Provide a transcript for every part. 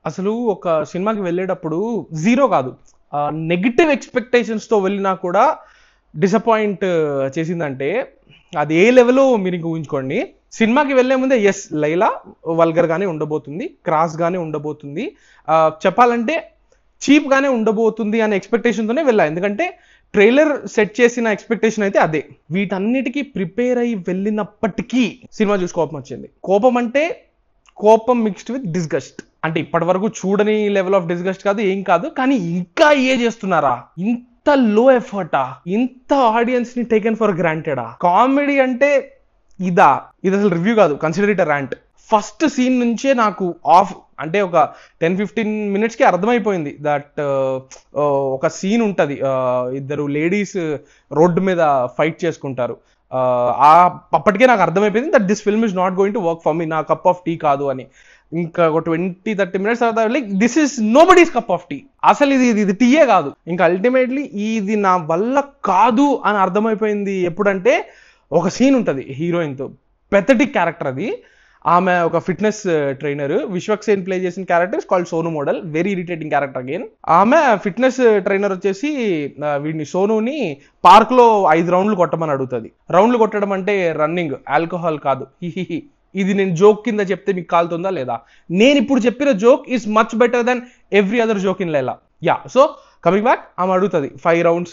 అసలు ఒక సినిమాకి వెళ్ళేటప్పుడు జీరో కాదు, నెగిటివ్ ఎక్స్పెక్టేషన్స్తో వెళ్ళినా కూడా డిసప్పాయింట్ చేసిందంటే అది ఏ లెవెల్లో మీరు ఇంక ఊహించుకోండి. సినిమాకి వెళ్ళే ముందే ఎస్ లైలా వల్గర్గానే ఉండబోతుంది, క్రాస్గానే ఉండబోతుంది, చెప్పాలంటే చీప్గానే ఉండబోతుంది అనే ఎక్స్పెక్టేషన్తోనే వెళ్ళా. ఎందుకంటే ట్రైలర్ సెట్ చేసిన ఎక్స్పెక్టేషన్ అయితే అదే. వీటన్నిటికీ ప్రిపేర్ అయ్యి వెళ్ళినప్పటికీ సినిమా చూసి కోపం వచ్చింది. కోపం అంటే కోపం మిక్స్డ్ విత్ డిస్గస్ట్. అంటే ఇప్పటి వరకు చూడని లెవెల్ ఆఫ్ డిస్గస్ట్ కాదు, ఏం కాదు, కానీ ఇంకా ఏ చేస్తున్నారా, ఇంత లో ఎఫర్టా, ఇంత ఆడియన్స్ ని టేకెన్ ఫర్ గ్రాంటెడా? కామెడీ అంటే ఇది అసలు రివ్యూ కాదు, consider it a rant. First scene నుంచే నాకు ఆఫ్ అంటే ఒక 10-15 minutesకి అర్థమైపోయింది దట్ ఒక సీన్ ఉంటుంది, ఇద్దరు లేడీస్ రోడ్డు మీద ఫైట్ చేసుకుంటారు. అప్పటికే నాకు అర్థమైపోయింది that this film is not going to work for me, నా కప్ ఆఫ్ టీ కాదు అని. ఇంకా ఒక 20-30 minutes తర్వాత like this is nobody's cup of tea, అసలు ఇది టీయే కాదు. ఇంకా అల్టిమేట్లీ ఇది నా వల్ల కాదు అని అర్థమైపోయింది ఎప్పుడంటే ఒక సీన్ ఉంటుంది హీరోయిన్తో, పెథటిక్ క్యారెక్టర్ అది. ఆమె ఒక fitness trainer, Vishwak Sen play చేసిన character called Sonu model, very irritating character again. ఆమె ఫిట్నెస్ ట్రైనర్ వచ్చేసి వీడిని సోనుని పార్క్ లో 5 రౌండ్లు కొట్టమని అడుగుతుంది. రౌండ్లు కొట్టడం అంటే రన్నింగ్, ఆల్కహాల్ కాదు. హిహిహి, ఇది నేను జోక్ కింద చెప్తే మీకు కాలుతుందా లేదా? నేను ఇప్పుడు చెప్పిన joke is much better than every other joke in Laila. Yeah, so coming back, ఆమె అడుగుతుంది 5 rounds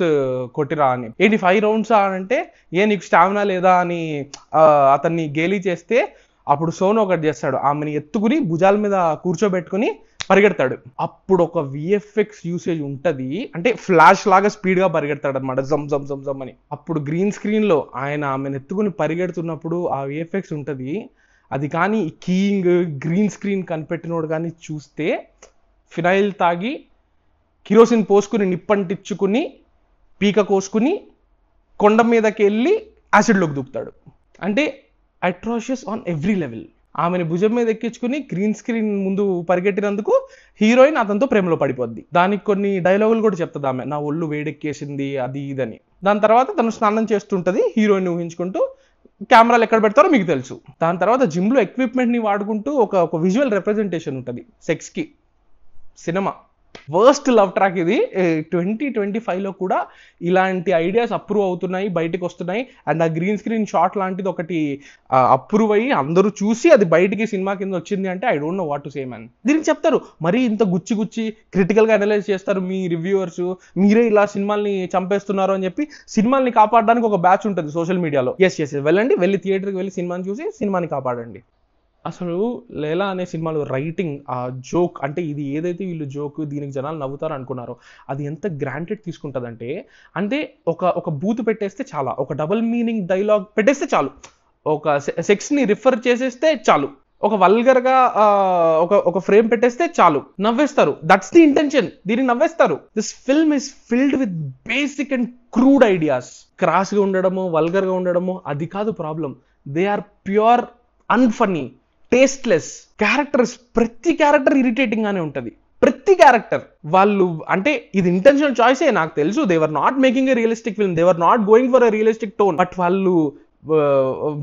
కొట్టిరా అని. ఏంటి 5 rounds అంటే నీకు స్టామినా లేదా అని అతన్ని గేలీ చేస్తే అప్పుడు సోను ఒకటి చేస్తాడు, ఆమెని ఎత్తుకుని భుజాల మీద కూర్చోబెట్టుకుని పరిగెడతాడు. అప్పుడు ఒక విఎఫ్ఎక్స్ యూసేజ్ ఉంటుంది, అంటే ఫ్లాష్ లాగా స్పీడ్ గా పరిగెడతాడు అనమాట, జమ్ జమ్ జమ్ జమ్ అని. అప్పుడు గ్రీన్ స్క్రీన్ లో ఆయన ఆమెను ఎత్తుకుని పరిగెడుతున్నప్పుడు ఆ విఎఫ్ఎక్స్ ఉంటుంది. అది కానీ కీయింగ్ గ్రీన్ స్క్రీన్ కనిపెట్టినోడు కానీ చూస్తే ఫినైల్ తాగి కిరోసిన్ పోసుకుని నిప్పంటించుకుని పీక కోసుకుని కొండ మీదకి వెళ్ళి యాసిడ్లోకి దూకుతాడు. అంటే అట్రాషియస్ ఆన్ ఎవ్రీ లెవెల్. ఆమెని భుజం మీద ఎక్కించుకుని గ్రీన్ స్క్రీన్ ముందు పరిగెట్టినందుకు హీరోయిన్ అతనితో ప్రేమలో పడిపోద్ది. దానికి కొన్ని డైలాగులు కూడా చెప్తుంది ఆమె, నా ఒళ్ళు వేడెక్కేసింది అది ఇదని. దాని తర్వాత తను స్నానం చేస్తుంటది, హీరోయిన్ ఊహించుకుంటూ. కెమెరాలు ఎక్కడ పెడతారో మీకు తెలుసు. దాని తర్వాత జిమ్లో ఎక్విప్మెంట్ని వాడుకుంటూ ఒక విజువల్ రిప్రజెంటేషన్ ఉంటుంది సెక్స్కి. సినిమా వర్స్ట్ లవ్ ట్రాక్ ఇది. 2025లో కూడా ఇలాంటి ఐడియాస్ అప్రూవ్ అవుతున్నాయి, బయటకు వస్తున్నాయి. అండ్ ఆ గ్రీన్ స్క్రీన్ షాట్ లాంటిది ఒకటి అప్రూవ్ అయ్యి అందరూ చూసి అది బయటికి సినిమా కింద వచ్చింది అంటే I don't know what to say man. దీనికి చెప్తారు మరి ఇంత గుచ్చి క్రిటికల్గా అనలైజ్ చేస్తారు మీ రివ్యూవర్స్, మీరే ఇలా సినిమాల్ని చంపేస్తున్నారు అని చెప్పి. సినిమాల్ని కాపాడడానికి ఒక బ్యాచ్ ఉంటుంది సోషల్ మీడియాలో. ఎస్ వెళ్ళండి, వెళ్ళి థియేటర్కి వెళ్ళి సినిమాని చూసి సినిమాని కాపాడండి. అసలు లైలా అనే సినిమాలో రైటింగ్, ఆ జోక్, అంటే ఇది ఏదైతే వీళ్ళు జోక్ దీనికి జనాలు నవ్వుతారు అనుకున్నారో అది ఎంత గ్రాంటెడ్ తీసుకుంటుందంటే, అంటే ఒక బూత్ పెట్టేస్తే చాలా, ఒక డబుల్ మీనింగ్ డైలాగ్ పెట్టేస్తే చాలు, ఒక సెక్స్ని రిఫర్ చేసేస్తే చాలు, ఒక వల్గర్గా ఒక ఫ్రేమ్ పెట్టేస్తే చాలు, నవ్వేస్తారు. దట్స్ ది ఇంటెన్షన్, దీనికి నవ్వేస్తారు. This film is filled with basic and crude ideas. క్రాస్గా ఉండడము, వల్గర్గా ఉండడము అది కాదు problem. They are pure unfunny, tasteless characters. ప్రతి క్యారెక్టర్ ఇరిటేటింగ్ గానే ఉంటుంది, ప్రతి క్యారెక్టర్. వాళ్ళు అంటే ఇది ఇంటెన్షనల్ చాయిసే నాకు తెలుసు. They were not making a realistic film, they were not going for a realistic tone. But వాళ్ళు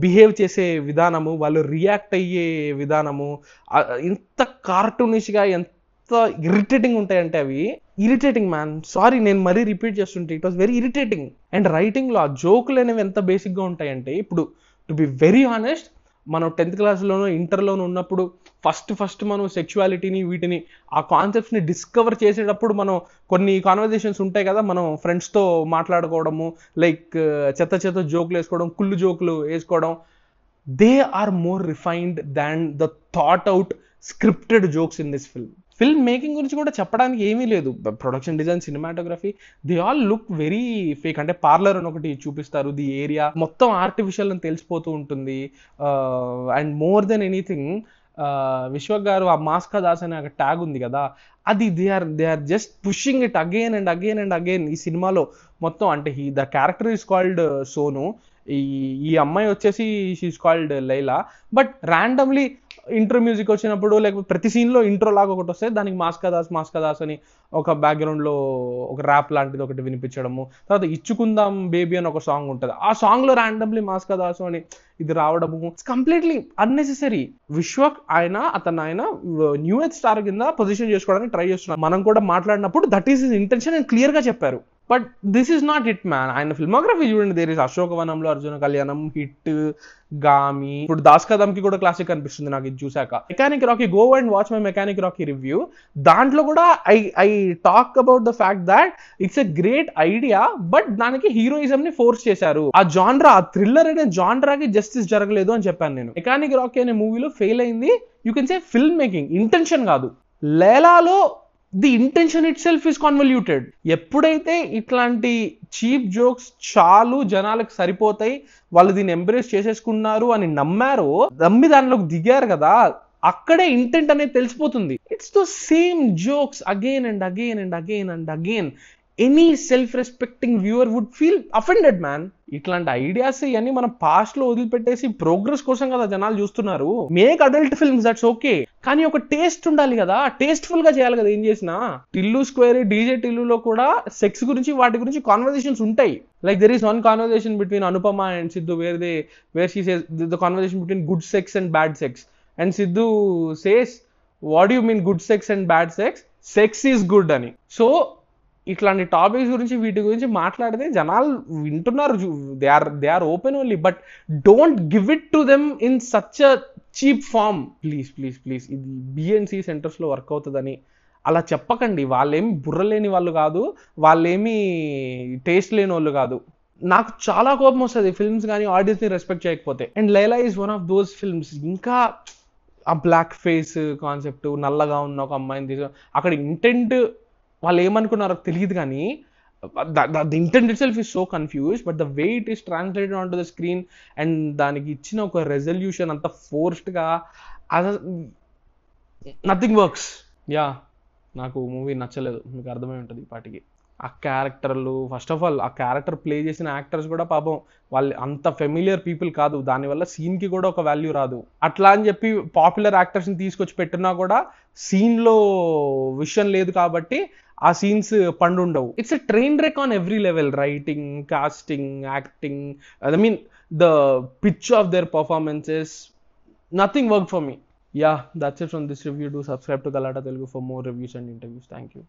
బిహేవ్ చేసే విధానము, వాళ్ళు రియాక్ట్ అయ్యే విధానము ఎంత కార్టూనిష్గా, ఎంత ఇరిటేటింగ్ ఉంటాయంటే అవి ఇరిటేటింగ్ మ్యాన్. సారీ, నేను మరీ రిపీట్ చేస్తుంటే it was very irritating. And రైటింగ్లో ఆ జోకులు అనేవి ఎంత బేసిక్గా ఉంటాయంటే, ఇప్పుడు టు బి వెరీ హానెస్ట్, మనం 10th క్లాస్లోనో ఇంటర్లోనో ఉన్నప్పుడు ఫస్ట్ మనం సెక్షువాలిటీని వీటిని ఆ కాన్సెప్ట్స్ని డిస్కవర్ చేసేటప్పుడు మనం కొన్ని కాన్వర్జేషన్స్ ఉంటాయి కదా, మనం ఫ్రెండ్స్తో మాట్లాడుకోవడము, లైక్ చెత్త జోకులు వేసుకోవడం, కుళ్ళు జోకులు వేసుకోవడం. They are more refined than the thought out scripted jokes in this film. Film making గురించి కూడా చెప్పడానికి ఏమీ లేదు. Production design, cinematography, they all look very fake. అంటే పార్లర్ అని ఒకటి చూపిస్తారు, ది ఏరియా మొత్తం ఆర్టిఫిషియల్ అని తెలిసిపోతూ ఉంటుంది. And more than anything, Vishwak గారు ఆ మాస్కా దాస్ అనే ఒక ట్యాగ్ ఉంది కదా, అది they are just pushing it again and again ఈ సినిమాలో మొత్తం. అంటే the character is called Sonu, ఈ అమ్మాయి వచ్చేసి she is called Laila. But randomly intro music వచ్చినప్పుడు లేకపోతే ప్రతి సీన్లో ఇంట్రో లాగా ఒకటి వస్తే దానికి మాస్కా దాస్ అని ఒక బ్యాక్గ్రౌండ్లో ఒక ర్యాప్ లాంటిది ఒకటి వినిపించడము, తర్వాత ఇచ్చుకుందాం బేబీ అని ఒక సాంగ్ ఉంటుంది, ఆ సాంగ్లో ర్యాండమ్లీ మాస్కా దాసు అని ఇది రావడము ఇట్స్ కంప్లీట్లీ అన్నెసెసరీ. విశ్వక్ ఆయన న్యూ ఏజ్ స్టార్ కింద పొజిషన్ చేసుకోవడానికి ట్రై చేస్తున్నారు. మనం కూడా మాట్లాడినప్పుడు దట్ ఈస్ హిస్ ఇంటెన్షన్ అని క్లియర్ గా చెప్పారు. But this is not hit man. ఆయన ఫిల్మోగ్రఫీ చూడండి, దేర్ ఇస్ అశోకవనంలో అర్జున కళ్యాణం హిట్, గామి, ఇప్పుడు దాస్ కదమ్ కి కూడా క్లాసిక్ అనిపిస్తుంది నాకు ఇది చూసాక. Mechanic Rocky, go and watch my mechanic Rocky review, దాంట్లో కూడా I talk about the fact that it's a great idea but దానికి హీరోయిజం ని ఫోర్స్ చేశారు. ఆ జాన్రా, ఆ థ్రిల్లర్ అనే జాన్రాకి జస్టిస్ జరగలేదు అని చెప్పాను నేను. మెకానిక్ రాకీ అనే మూవీలో ఫెయిల్ అయింది you can say film making, intention కాదు. లేలాలో the intention itself is convoluted. ఎప్పుడైతే ఇట్లాంటి చీప్ జోక్స్ చాలు జనాలకు సరిపోతాయి, వాళ్ళు దీన్ని ఎంబ్రేస్ చేసేసుకున్నారు అని నమ్మి దానిలోకి దిగారు కదా, అక్కడే ఇంటెంట్ అనేది తెలిసిపోతుంది. It's the same jokes again and again and again and again. Any self respecting viewer would feel offended man. ఇట్లాంటి ఐడియాస్ ఇవన్నీ మనం పాస్ట్ లో వదిలిపెట్టేసి ప్రోగ్రెస్ కోసం కదా జనాలు చూస్తున్నారు. Make adult films, that's okay, కానీ ఒక టేస్ట్ ఉండాలి కదా, టేస్ట్ఫుల్ గా చేయాలి కదా ఏం చేసినా. టిల్లు స్క్వేర్, డీజే టిల్లులో కూడా సెక్స్ గురించి వాటి గురించి కాన్వర్సేషన్స్ ఉంటాయి. Like there is one conversation between Anupama and Siddhu where she says the conversation between good sex and bad sex, and Siddhu says what do you mean good sex and bad sex, sex is good అని. So ఇట్లాంటి topics గురించి వీటి గురించి మాట్లాడితే జనాలు వింటున్నారు, they are open only, but don't give it to them in such a cheap form. Please ఇది BNC సెంటర్స్లో వర్క్ అవుతుందని అలా చెప్పకండి. వాళ్ళేమి బుర్ర లేని వాళ్ళు కాదు, వాళ్ళేమి టేస్ట్ లేని వాళ్ళు కాదు. నాకు చాలా కోపం వస్తుంది ఫిల్మ్స్ కానీ ఆడియన్స్ని రెస్పెక్ట్ చేయకపోతే. And Laila is one of those films. ఇంకా ఆ బ్లాక్ ఫేస్ కాన్సెప్ట్, నల్లగా ఉన్న ఒక అమ్మాయిని తీసు, అక్కడ ఇంటెంట్ వాళ్ళు ఏమనుకున్నారో తెలియదు కానీ the intent itself is so confused, but the way it is translated onto the screen and దానికి ఇచ్చిన ఒక రెజల్యూషన్ అంత ఫోర్స్డ్ గా, నథింగ్ వర్క్స్. నాకు మూవీ నచ్చలేదు, మీకు అర్థమై ఉంటుంది ఈ పాటికి. ఆ క్యారెక్టర్లు, ఫస్ట్ ఆఫ్ ఆల్ ఆ క్యారెక్టర్ ప్లే చేసిన యాక్టర్స్ కూడా పాపం వాళ్ళు అంత ఫెమిలియర్ పీపుల్ కాదు, దానివల్ల సీన్ కి కూడా ఒక వాల్యూ రాదు. అట్లా అని చెప్పి పాపులర్ యాక్టర్స్ ని తీసుకొచ్చి పెట్టినా కూడా సీన్ లో విషయం లేదు కాబట్టి ఆ సీన్స్ పండుండవు. It's a train wreck on every level, writing, casting, acting, I mean the pitch of their performances, nothing worked for me. That's it from this review. Do subscribe to Galata Telugu for more reviews and interviews. Thank you.